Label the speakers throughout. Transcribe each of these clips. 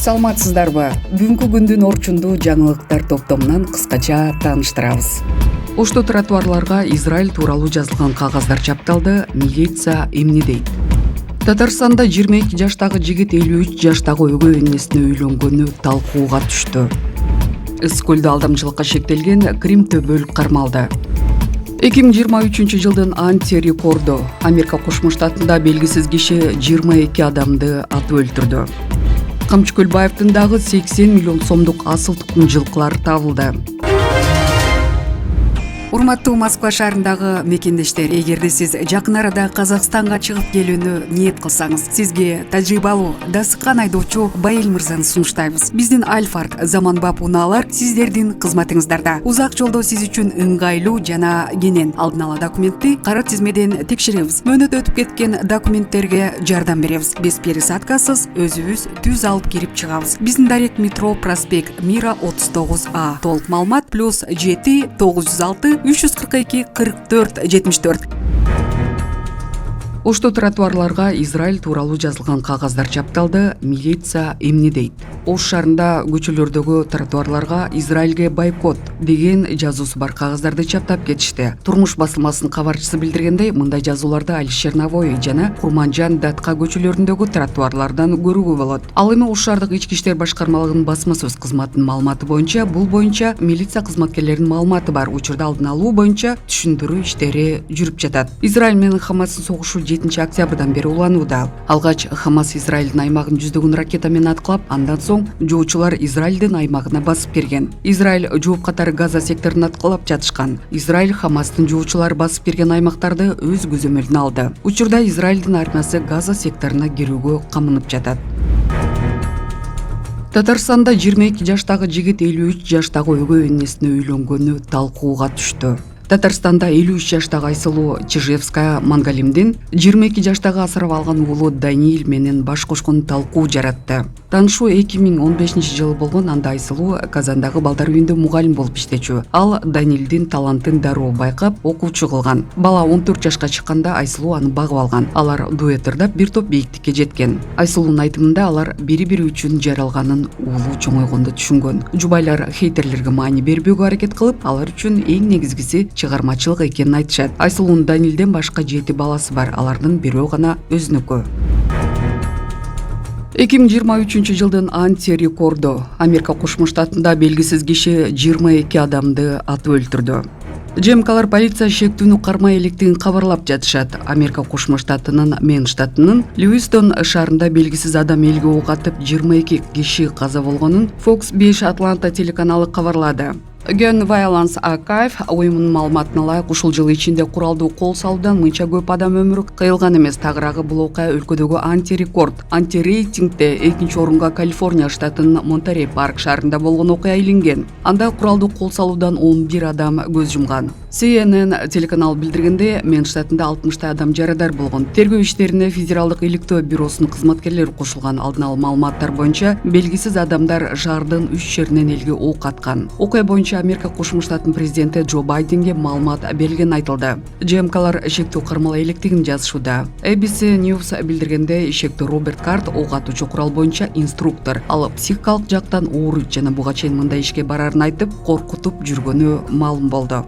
Speaker 1: Саламатсыздарбы? Бүгүнкү күндүн орчундуу жаңылыктар топтомунан кыскача тааныштырабыз. Ошто тротуарларга Израиль тууралуу жазылган кагаздар чапталды, милиция эмне дейт? Татарстанда 22 жаштагы жигит 53 жаштагы өгөй энесине үйлөнгөнү талкууга түштү. Ысык көлдө алдамчылыкка шектелген Крим төбөлүк кармалды. 2023 жылдын антирекорду. Америка Кошмо Штатында белгисиз киши 22 адамды атып өлтүрдү. Камчы Көлбаевдин дагы 80 миллион сомдук асыл-тукум жылкылары табылды. Урматтуу Москва шаарындагы мекендештер, эгерде сиз жакын арада Казакстанга чыгып келүүнү ниет кылсаңыз, сизге тажрыйбалуу дасыккан айдоочу Байел мырзаны сунуштайбыз. Биздин Альфард заманбап унаалар сиздердин кызматыңыздарда. Узак жолдо сиз үчүн ыңгайлуу жана кенен алдын ала документти кара тизмеден текшеребиз. Мөөнөт өтүп кеткен документтерге жардам беребиз. Без пересадкасыз өзүбүз түз алып кирип чыгабыз. Биздин дарек метро проспект Мира 39А. Толук маалымат +7 906 342 44 74. Ошто тротуарларга Израиль тууралуу жазылган кагаздар чапталды, милиция эмне дейт? Ош шаарында көчөлөрдөгү тротуарларга Израилге бойкот деген жазуусу бар кагаздарды чаптап кетишти. Турмуш басылмасынын кабарчысы билдиргендей, мындай жазууларды Алишер Навои жана Курманжан Датка көчөлөрүндөгү тротуарлардан көрүүгө болот. Ал эми Ош шаардык ички иштер башкармалыгынын басма сөз кызматынын маалыматы боюнча, бул боюнча милиция кызматкерлеринин маалыматы бар. Учурда алдын алуу боюнча түшүндүрүү иштери жүрүп жатат. Израиль менен Хамастын согушу 7 октябрдан бери уланууда. Алгач Хамас Израилдин аймагын жүздөгөн ракета менен аткылап, андан соң жоочулар Израилдин аймагына басып кирген. Израиль жооп катары Газа секторун аткылап жатышкан. Израиль Хамастын жоочулары басып кирген аймактарды өз көзөмөлүнө алды. Учурда Израилдин армиясы Газа секторуна кирүүгө камынып жатат. Татарстанда 22 жаштагы жигит 53 жаштагы өгөй энесине үйлөнгөнү талкууга түштү. Татарстанда 53 жаштагы Айсылуу Чижевская Мангалимдин 22 жаштагы асырап алган уулу Даниил менен баш кошкон талкуу жаратты. Таанышуу 2015 жылы болгон. Анда Айсылуу Казандагы балдар үйүндө мугалим болуп иштечү. Ал Даниилдин талантын дароо байкап, окуучу кылган. Бала 14 жашка чыкканда Айсылуу аны багып алган. Алар дуэт ырдап бир топ бийиктикке жеткен. Айсылуунун айтымында алар бири-бири үчүн жаралганын уулу чоңойгондо түшүнгөн. Жубайлар хейтерлерге маани бербөөгө аракет кылып, алар үчүн эң негизгиси чыгармачылык экенин айтышат. Айсылуунун Даниилден башка 7 баласы бар. Алардын бирөө гана өзүнүкү. 2023 жылдын антирекорду. Америка Кошмо Штатында белгисиз киши 22 адамды атып өлтүрдү. ЖМКлар полиция шектүүнү кармай электигин кабарлап жатышат. Америка Кошмо Штатынын Мен штатынын Льюистон шаарында белгисиз адам элге ок атып 22 киши каза болгонун Fox 5 Атланта телеканалы кабарлады. Gun Violence Archive уюмунун маалыматына ылайык, ушул жыл ичинде куралдуу кол салуудан мынча көп адам өмүрү кыйылган эмес. Тагыраагы бул окуя өлкөдөгү антирекорд. Антирейтингде 2-орунга Калифорния штатынын Монтерей Парк шаарында болгон окуя илинген. Анда куралдуу кол салуудан 11 адам көз жумган. CNN телеканалы билдиргендей, Мен штатында 60 адам жарадар болгон. Тергөө иштерине Федералдык иликтөө бюросунун кызматкерлери кошулган. Алдын ала маалыматтар боюнча белгисиз адамдар шаардын 3 жеринен элге ок аткан. Окуя боюнча Америка Кошмо Штатынын президенти Джо Байденге маалымат берилгени айтылды. ЖМКлар шектүү кармала электигин жазышууда. ABC News билдиргендей, шектүү Роберт Карт ок атуучу курал боюнча инструктор. Ал психикалык жактан оор жана буга чейин мындай ишке барарын айтып, коркутуп жүргөнү маалым болду.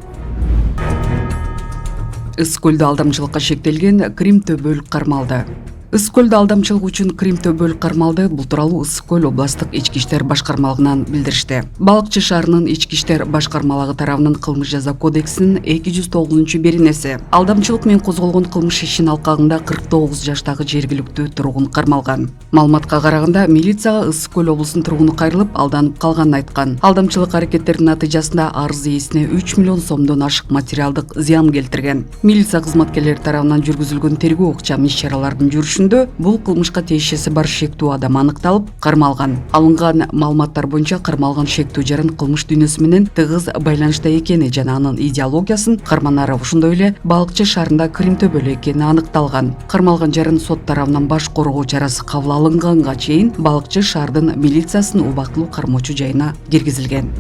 Speaker 1: Ысык көлдө алдамчылыкка шектелген Крим төбөлүк кармалды. Ысык көлдө алдамчылык үчүн Крим төбөлүк кармалды. Бул тууралуу Ысык көл областык ички иштер башкармалыгынан билдиришти. Балыкчы шаарынын ички иштер башкармалыгы тарабынан кылмыш жаза кодексинин 209-беренеси алдамчылык менен козголгон кылмыш ишинин алкагында 49 жаштагы жергиликтүү тургун кармалган. Маалыматка караганда, милицияга Ысык көл облусунун тургуну кайрылып, алданып калганын айткан. Алдамчылык аракеттеринин натыйжасында арыз ээсине 3 миллион сомдон ашык материалдык зыян келтирген. Милиция кызматкерлери тарабынан жүргүзүлгөн тергөө ыкчам иш-чаралардын жүрүшүндө бул кылмышка тиешеси бар шектүү адам аныкталып, кармалган. Алынган маалыматтар боюнча кармалган шектүү жарын кылмыш дүйнөсү менен тыгыз байланышта экени жана анын идеологиясын карманары, ошондой эле балыкчы шаарында Крим төбөлү экени аныкталган. Кармалган жарын сот тарабынан баш коргоо чарасы кабыл алынганга чейин балыкчы шаардын милициясынын убактылуу кармоочу жайына киргизилген.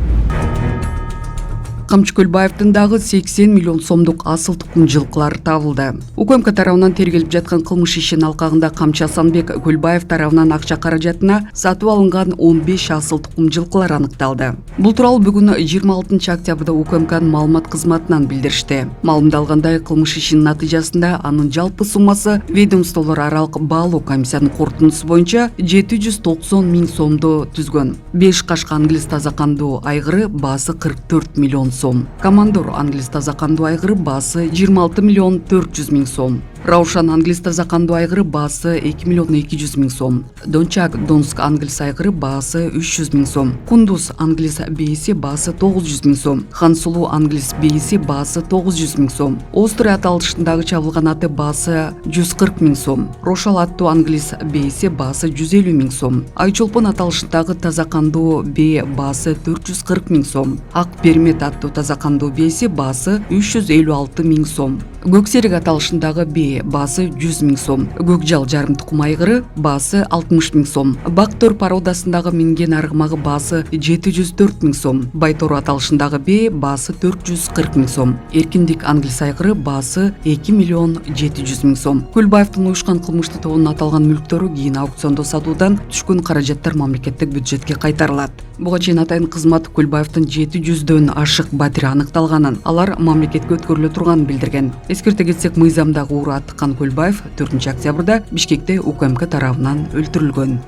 Speaker 1: Камчы Көлбаевдин дагы 80 миллион сомдук асыл тукум жылкылары табылды. УКМК тарабынан тергелип жаткан кылмыш ишинин алкагында Камчы Асанбек Көлбаев тарабынан акча каражатына сатып алынган 15 асыл тукум жылкылар аныкталды. Бул тууралуу бүгүн 26 октябрда УКМКнын маалымат кызматынан билдиришти. Маалымдалгандай, кылмыш ишинин натыйжасында анын жалпы суммасы ведомстволор аралык баалоо комиссиянын корутундусу боюнча 790 миң сомду түзгөн. 5 кашка англис таза кандуу айгыры баасы 44 миллион сом. Командор англис таза кандуу айгыры баасы 26 миллион 400 миң сом. Раушан англис таза кандуу айгыры баасы 2 миллион 200 миң сом. Дончак Донск англис айгыры баасы 300 миң сом. Кундуз англис бейси баасы 900 миң сом. Хансулуу англис бейси баасы 900 миң сом. Остур аталышындагы чабылган аты баасы 140 миң сом. Рошал аттуу англис бейси баасы 150 миң сом. Айчолпон аталышындагы таза кандуу бээ баасы 440 миң сом. Ак Бермет аттуу таза кандуу бейси баасы 356 миң сом. Көксерик аталышындагы бээ баасы 100 миң сом. Көкжал жарым тукум айгыры баасы 60 миң сом. Бактор пародасындагы минген аргымагы баасы 704 миң сом. Байтору аталышындагы бээ баасы 440 миң сом. Эркиндик англис айгыры баасы 2 миллион 700 миң сом. Көлбаевдин уюшкан кылмыштуу тобунун аталган мүлктөрү кийин аукциондо сатуудан түшкөн каражаттар мамлекеттик бюджетке кайтарылат. Буга чейин атайын кызмат Көлбаевдин 700дөн ашык батири аныкталганын, алар мамлекетке өткөрүлө турганын билдирген. Эскерте кетсек, мыйзамдагы уура аттыккан Көлбаев 4 октябрда Бишкекте УКМК тарабынан өлтүрүлгөн.